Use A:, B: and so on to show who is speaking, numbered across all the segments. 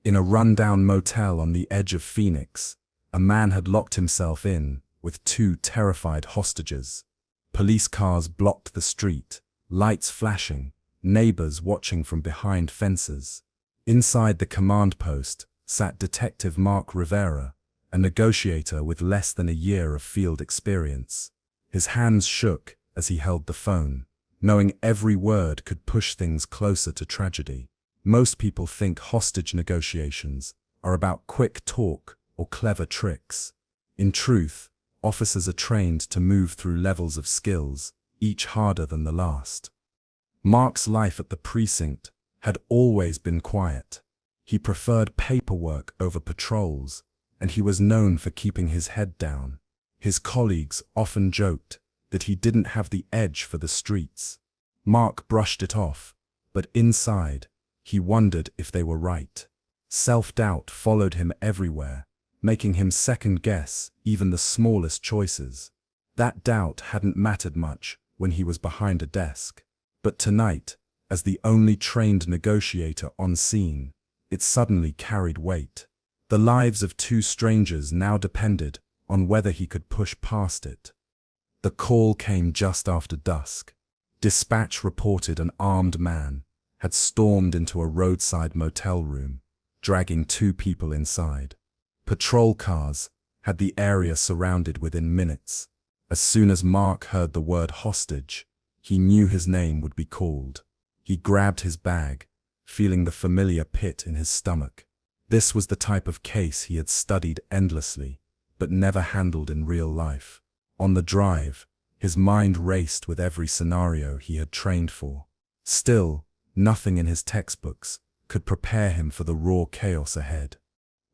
A: In a rundown motel on the edge of Phoenix, a man had locked himself in with two terrified hostages. Police cars blocked the street, lights flashing, neighbors watching from behind fences. Inside the command post sat Detective Mark Rivera, a negotiator with less than a year of field experience. His hands shook as he held the phone, knowing every word could push things closer to tragedy. Most people think hostage negotiations are about quick talk or clever tricks. In truth, officers are trained to move through levels of skills, each harder than the last. Mark's life at the precinct had always been quiet. He preferred paperwork over patrols, and he was known for keeping his head down. His colleagues often joked that he didn't have the edge for the streets. Mark brushed it off, but inside, he wondered if they were right. Self-doubt followed him everywhere, making him second-guess even the smallest choices. That doubt hadn't mattered much when he was behind a desk. But tonight, as the only trained negotiator on scene, it suddenly carried weight. The lives of two strangers now depended on whether he could push past it. The call came just after dusk. Dispatch reported an armed man had stormed into a roadside motel room, dragging two people inside. Patrol cars had the area surrounded within minutes. As soon as Mark heard the word hostage, he knew his name would be called. He grabbed his bag, feeling the familiar pit in his stomach. This was the type of case he had studied endlessly, but never handled in real life. On the drive, his mind raced with every scenario he had trained for. Still, nothing in his textbooks could prepare him for the raw chaos ahead.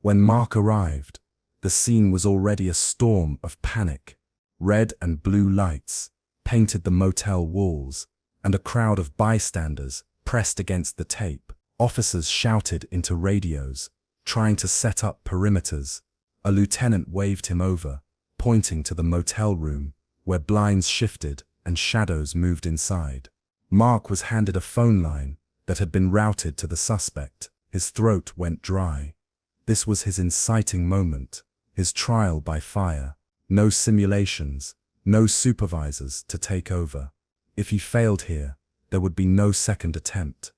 A: When Mark arrived, the scene was already a storm of panic. Red and blue lights painted the motel walls, and a crowd of bystanders pressed against the tape. Officers shouted into radios, trying to set up perimeters. A lieutenant waved him over, pointing to the motel room, where blinds shifted and shadows moved inside. Mark was handed a phone line that had been routed to the suspect. His throat went dry. This was his inciting moment, his trial by fire. No simulations, no supervisors to take over. If he failed here, there would be no second attempt.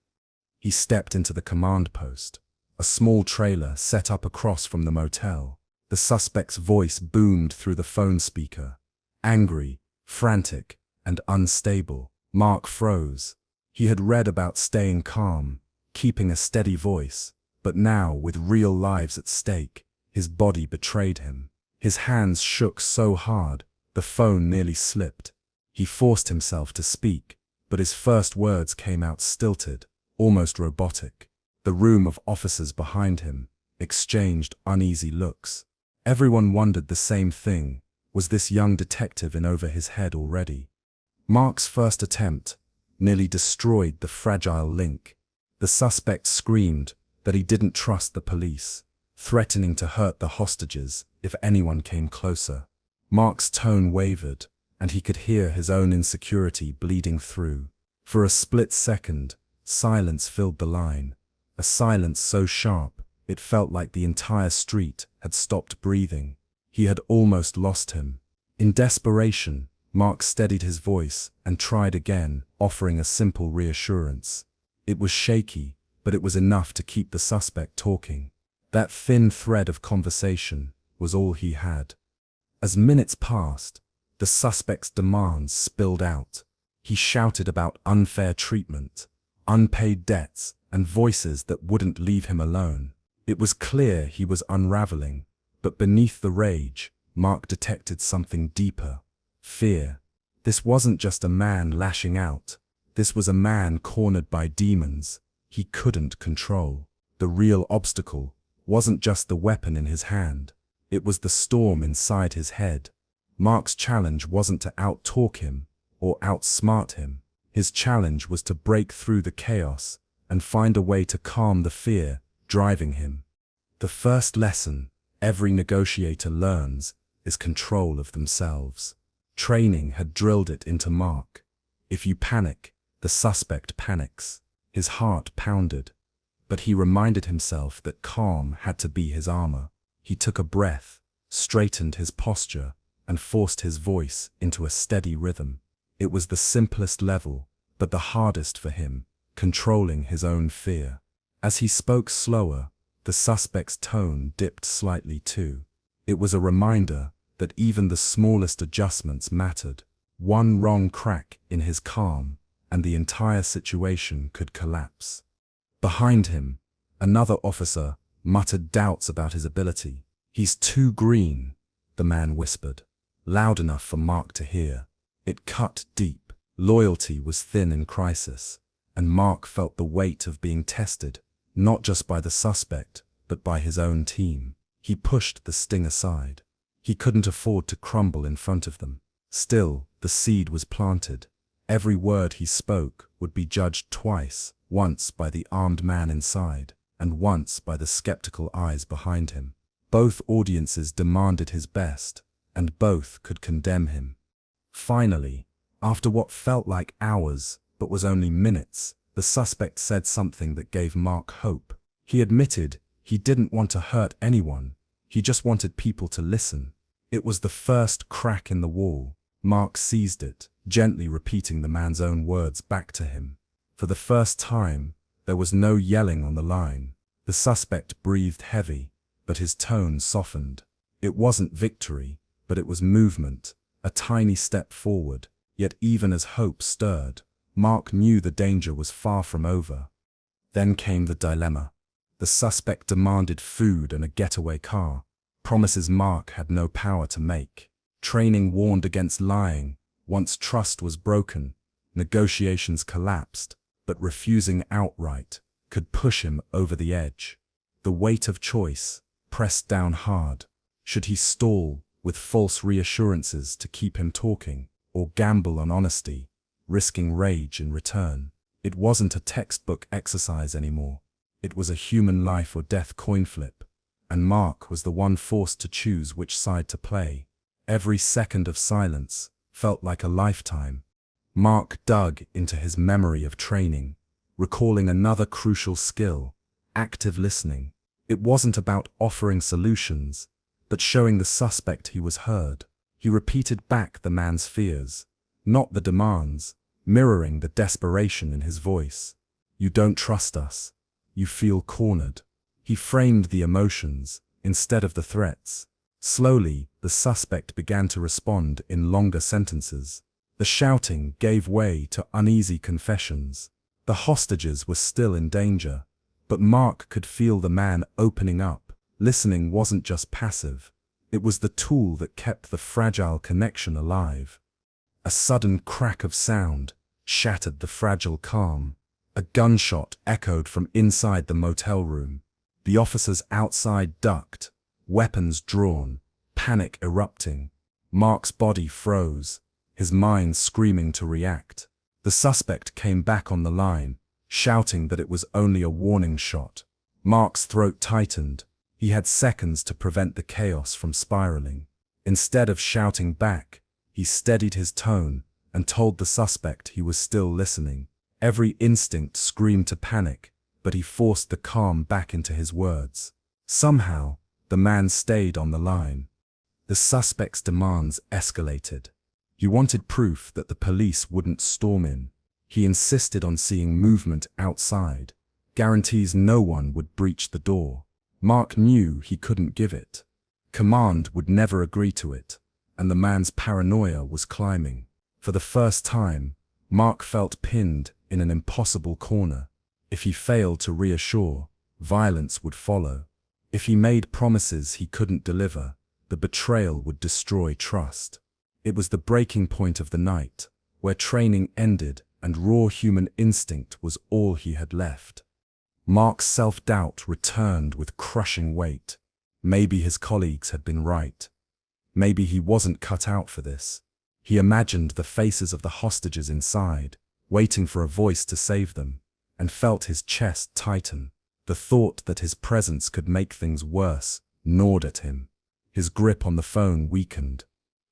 A: He stepped into the command post, a small trailer set up across from the motel. The suspect's voice boomed through the phone speaker, angry, frantic, and unstable. Mark froze. He had read about staying calm, keeping a steady voice, but now, with real lives at stake, his body betrayed him. His hands shook so hard, the phone nearly slipped. He forced himself to speak, but his first words came out stilted, almost robotic. The room of officers behind him exchanged uneasy looks. Everyone wondered the same thing. Was this young detective in over his head already? Mark's first attempt nearly destroyed the fragile link. The suspect screamed that he didn't trust the police, threatening to hurt the hostages if anyone came closer. Mark's tone wavered, and he could hear his own insecurity bleeding through. For a split second, silence filled the line, a silence so sharp it felt like the entire street had stopped breathing. He had almost lost him. In desperation, Mark steadied his voice and tried again, offering a simple reassurance. It was shaky, but it was enough to keep the suspect talking. That thin thread of conversation was all he had. As minutes passed, the suspect's demands spilled out. He shouted about unfair treatment, unpaid debts, and voices that wouldn't leave him alone. It was clear he was unraveling, but beneath the rage, Mark detected something deeper. Fear. This wasn't just a man lashing out. This was a man cornered by demons he couldn't control. The real obstacle wasn't just the weapon in his hand. It was the storm inside his head. Mark's challenge wasn't to out-talk him or outsmart him. His challenge was to break through the chaos and find a way to calm the fear driving him. The first lesson every negotiator learns is control of themselves. Training had drilled it into Mark. If you panic, the suspect panics. His heart pounded. but he reminded himself that calm had to be his armor. He took a breath, straightened his posture, and forced his voice into a steady rhythm. It was the simplest level, but the hardest for him, controlling his own fear. As he spoke slower, the suspect's tone dipped slightly too. It was a reminder that even the smallest adjustments mattered. One wrong crack in his calm, and the entire situation could collapse. Behind him, another officer muttered doubts about his ability. "He's too green," the man whispered, loud enough for Mark to hear. It cut deep. Loyalty was thin in crisis, and Mark felt the weight of being tested, not just by the suspect, but by his own team. He pushed the sting aside. He couldn't afford to crumble in front of them. Still, the seed was planted. Every word he spoke would be judged twice, once by the armed man inside, and once by the skeptical eyes behind him. Both audiences demanded his best, and both could condemn him. Finally, after what felt like hours, but was only minutes, the suspect said something that gave Mark hope. He admitted he didn't want to hurt anyone, he just wanted people to listen. It was the first crack in the wall. Mark seized it, gently repeating the man's own words back to him. For the first time, there was no yelling on the line. The suspect breathed heavy, but his tone softened. It wasn't victory, but it was movement, a tiny step forward. Yet even as hope stirred, Mark knew the danger was far from over. Then came the dilemma. The suspect demanded food and a getaway car, promises Mark had no power to make. Training warned against lying. Once trust was broken, negotiations collapsed, but refusing outright could push him over the edge. The weight of choice pressed down hard. Should he stall with false reassurances to keep him talking, or gamble on honesty, risking rage in return? It wasn't a textbook exercise anymore. It was a human life or death coin flip, and Mark was the one forced to choose which side to play. Every second of silence felt like a lifetime. Mark dug into his memory of training, recalling another crucial skill: active listening. It wasn't about offering solutions, but showing the suspect he was heard. He repeated back the man's fears, not the demands, mirroring the desperation in his voice. "You don't trust us. You feel cornered." He framed the emotions instead of the threats. Slowly, the suspect began to respond in longer sentences. The shouting gave way to uneasy confessions. The hostages were still in danger, but Mark could feel the man opening up. Listening wasn't just passive. It was the tool that kept the fragile connection alive. A sudden crack of sound shattered the fragile calm. A gunshot echoed from inside the motel room. The officers outside ducked, weapons drawn, panic erupting. Mark's body froze, his mind screaming to react. The suspect came back on the line, shouting that it was only a warning shot. Mark's throat tightened. He had seconds to prevent the chaos from spiraling. Instead of shouting back, he steadied his tone and told the suspect he was still listening. Every instinct screamed to panic, but he forced the calm back into his words. Somehow, the man stayed on the line. The suspect's demands escalated. He wanted proof that the police wouldn't storm in. He insisted on seeing movement outside, guarantees no one would breach the door. Mark knew he couldn't give it. Command would never agree to it, and the man's paranoia was climbing. For the first time, Mark felt pinned in an impossible corner. If he failed to reassure, violence would follow. If he made promises he couldn't deliver, the betrayal would destroy trust. It was the breaking point of the night, where training ended and raw human instinct was all he had left. Mark's self-doubt returned with crushing weight. Maybe his colleagues had been right. Maybe he wasn't cut out for this. He imagined the faces of the hostages inside, waiting for a voice to save them, and felt his chest tighten. The thought that his presence could make things worse gnawed at him. His grip on the phone weakened.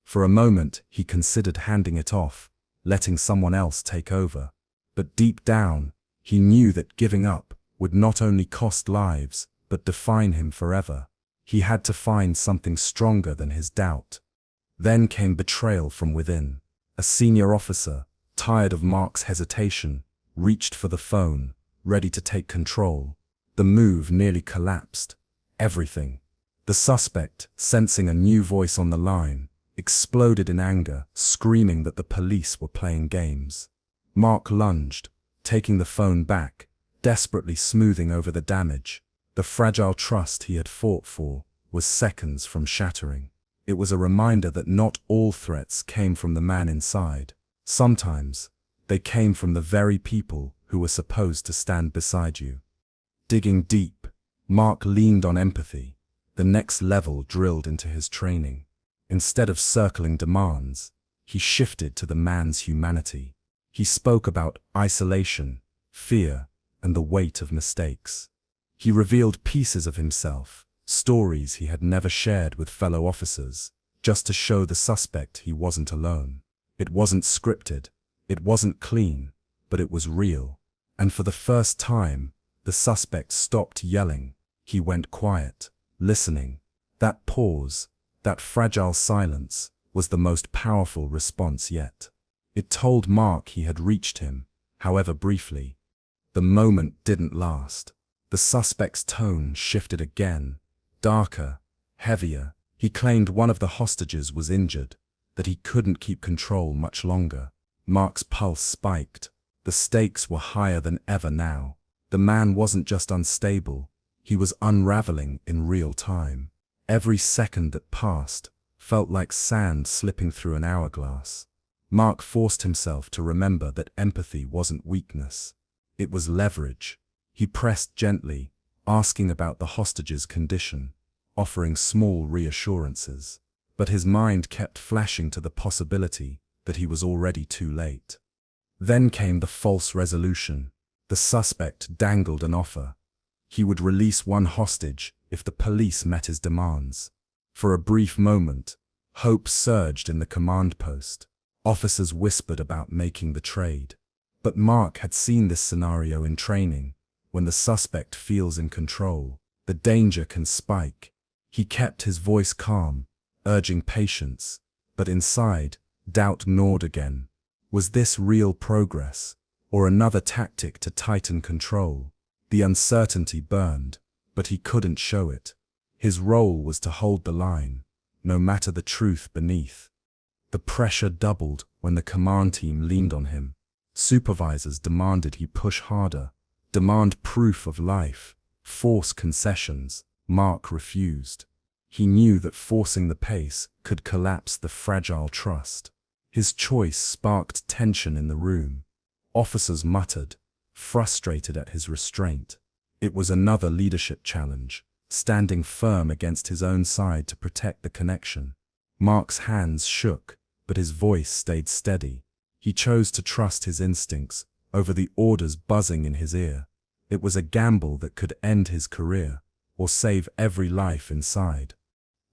A: For a moment, he considered handing it off, letting someone else take over. But deep down, he knew that giving up would not only cost lives, but define him forever. He had to find something stronger than his doubt. Then came betrayal from within. A senior officer, tired of Mark's hesitation, reached for the phone, ready to take control. The move nearly collapsed. Everything. The suspect, sensing a new voice on the line, exploded in anger, screaming that the police were playing games. Mark lunged, taking the phone back, desperately smoothing over the damage. The fragile trust he had fought for was seconds from shattering. It was a reminder that not all threats came from the man inside. Sometimes, they came from the very people who were supposed to stand beside you. Digging deep, Mark leaned on empathy, the next level drilled into his training. Instead of circling demands, he shifted to the man's humanity. He spoke about isolation, fear, and the weight of mistakes. He revealed pieces of himself, stories he had never shared with fellow officers, just to show the suspect he wasn't alone. It wasn't scripted, it wasn't clean, but it was real. And for the first time, the suspect stopped yelling. He went quiet, listening. That pause, that fragile silence, was the most powerful response yet. It told Mark he had reached him, however briefly. The moment didn't last. The suspect's tone shifted again, darker, heavier. He claimed one of the hostages was injured, that he couldn't keep control much longer. Mark's pulse spiked. The stakes were higher than ever now. The man wasn't just unstable, he was unraveling in real time. Every second that passed felt like sand slipping through an hourglass. Mark forced himself to remember that empathy wasn't weakness. It was leverage. He pressed gently, asking about the hostage's condition, offering small reassurances. But his mind kept flashing to the possibility that he was already too late. Then came the false resolution. The suspect dangled an offer. He would release one hostage if the police met his demands. For a brief moment, hope surged in the command post. Officers whispered about making the trade. But Mark had seen this scenario in training. When the suspect feels in control, the danger can spike. He kept his voice calm, urging patience, but inside, doubt gnawed again. Was this real progress, or another tactic to tighten control? The uncertainty burned, but he couldn't show it. His role was to hold the line, no matter the truth beneath. The pressure doubled when the command team leaned on him. Supervisors demanded he push harder, demand proof of life, force concessions. Mark refused. He knew that forcing the pace could collapse the fragile trust. His choice sparked tension in the room. Officers muttered, frustrated at his restraint. It was another leadership challenge, standing firm against his own side to protect the connection. Mark's hands shook, but his voice stayed steady. He chose to trust his instincts over the orders buzzing in his ear. It was a gamble that could end his career, or save every life inside.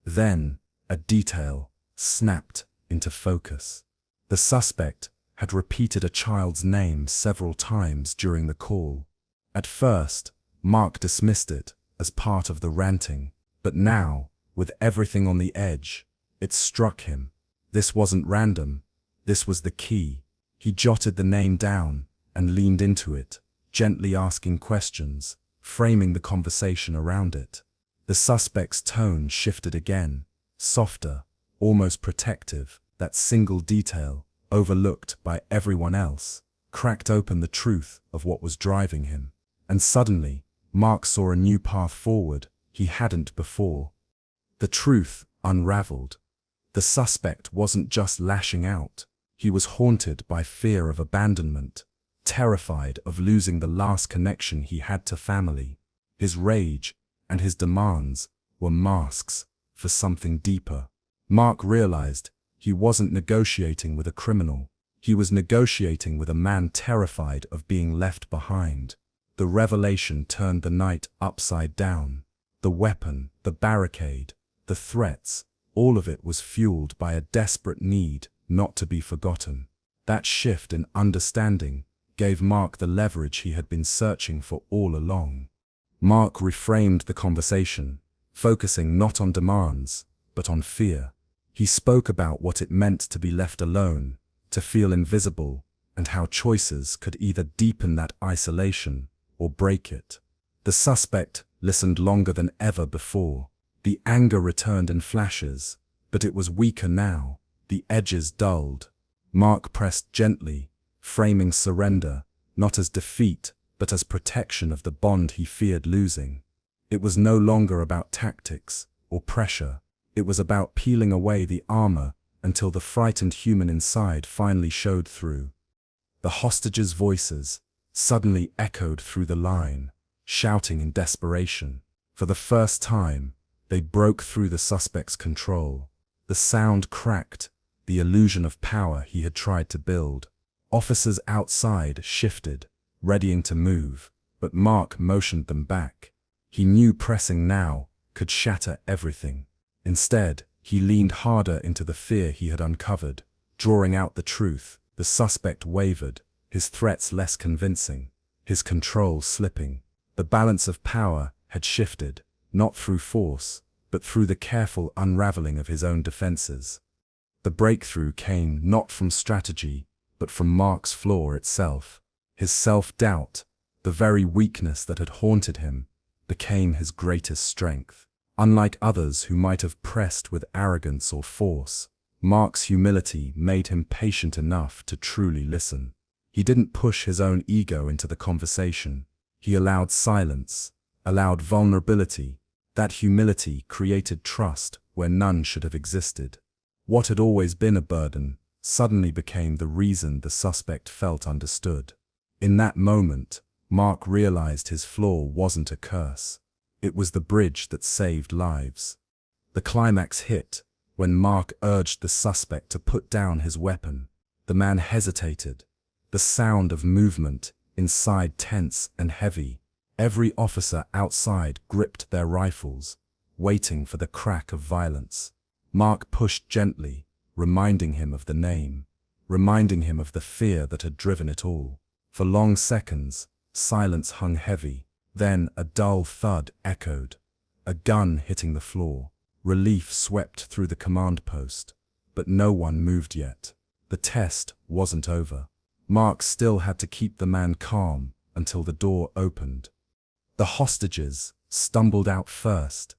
A: Then, a detail snapped into focus. The suspect had repeated a child's name several times during the call. At first, Mark dismissed it as part of the ranting, but now, with everything on the edge, it struck him. This wasn't random, this was the key. He jotted the name down and leaned into it, gently asking questions, framing the conversation around it. The suspect's tone shifted again, softer, almost protective. That single detail, overlooked by everyone else, cracked open the truth of what was driving him. And suddenly, Mark saw a new path forward he hadn't before. The truth unraveled. The suspect wasn't just lashing out. He was haunted by fear of abandonment, terrified of losing the last connection he had to family. His rage and his demands were masks for something deeper. Mark realized he wasn't negotiating with a criminal. He was negotiating with a man terrified of being left behind. The revelation turned the night upside down. The weapon, the barricade, the threats, all of it was fueled by a desperate need not to be forgotten. That shift in understanding gave Mark the leverage he had been searching for all along. Mark reframed the conversation, focusing not on demands, but on fear. He spoke about what it meant to be left alone, to feel invisible, and how choices could either deepen that isolation or break it. The suspect listened longer than ever before. The anger returned in flashes, but it was weaker now, the edges dulled. Mark pressed gently, framing surrender, not as defeat, but as protection of the bond he feared losing. It was no longer about tactics or pressure. It was about peeling away the armor until the frightened human inside finally showed through. The hostages' voices suddenly echoed through the line, shouting in desperation. For the first time, they broke through the suspect's control. The sound cracked, the illusion of power he had tried to build. Officers outside shifted, readying to move, but Mark motioned them back. He knew pressing now could shatter everything. Instead, he leaned harder into the fear he had uncovered, drawing out the truth. The suspect wavered, his threats less convincing, his control slipping. The balance of power had shifted, not through force, but through the careful unraveling of his own defenses. The breakthrough came not from strategy, but from Mark's flaw itself. His self-doubt, the very weakness that had haunted him, became his greatest strength. Unlike others who might have pressed with arrogance or force, Mark's humility made him patient enough to truly listen. He didn't push his own ego into the conversation. He allowed silence, allowed vulnerability. That humility created trust where none should have existed. What had always been a burden suddenly became the reason the suspect felt understood. In that moment, Mark realized his flaw wasn't a curse. It was the bridge that saved lives. The climax hit when Mark urged the suspect to put down his weapon. The man hesitated, the sound of movement inside tense and heavy. Every officer outside gripped their rifles, waiting for the crack of violence. Mark pushed gently, reminding him of the name, reminding him of the fear that had driven it all. For long seconds, silence hung heavy. Then a dull thud echoed, a gun hitting the floor. Relief swept through the command post, but no one moved yet. The test wasn't over. Mark still had to keep the man calm until the door opened. The hostages stumbled out first,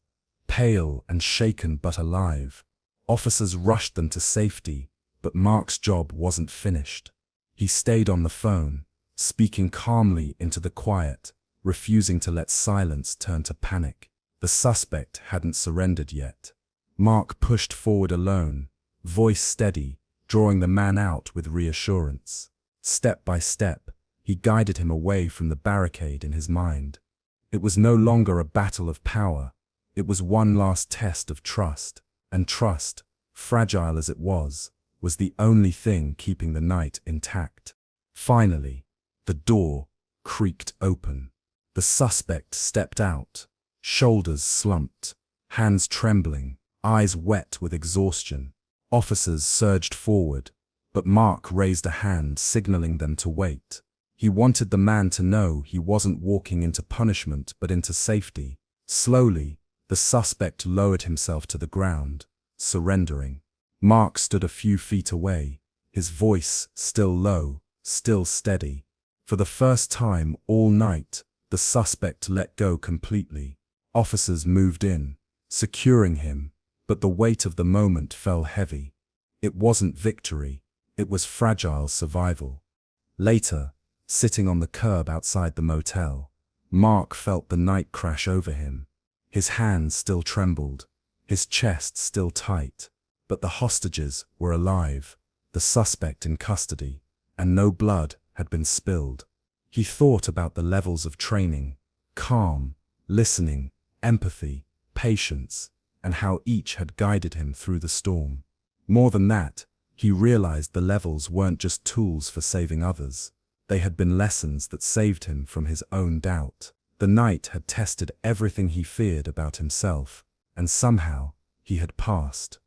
A: pale and shaken but alive. Officers rushed them to safety, but Mark's job wasn't finished. He stayed on the phone, speaking calmly into the quiet, refusing to let silence turn to panic. The suspect hadn't surrendered yet. Mark pushed forward alone, voice steady, drawing the man out with reassurance. Step by step, he guided him away from the barricade in his mind. It was no longer a battle of power. It was one last test of trust, and trust, fragile as it was the only thing keeping the night intact. Finally, the door creaked open. The suspect stepped out, shoulders slumped, hands trembling, eyes wet with exhaustion. Officers surged forward, but Mark raised a hand signaling them to wait. He wanted the man to know he wasn't walking into punishment but into safety. Slowly, the suspect lowered himself to the ground, surrendering. Mark stood a few feet away, his voice still low, still steady. For the first time all night, the suspect let go completely. Officers moved in, securing him, but the weight of the moment fell heavy. It wasn't victory, it was fragile survival. Later, sitting on the curb outside the motel, Mark felt the night crash over him. His hands still trembled, his chest still tight, but the hostages were alive, the suspect in custody, and no blood had been spilled. He thought about the levels of training, calm, listening, empathy, patience, and how each had guided him through the storm. More than that, he realized the levels weren't just tools for saving others. They had been lessons that saved him from his own doubt. The night had tested everything he feared about himself, and somehow he had passed.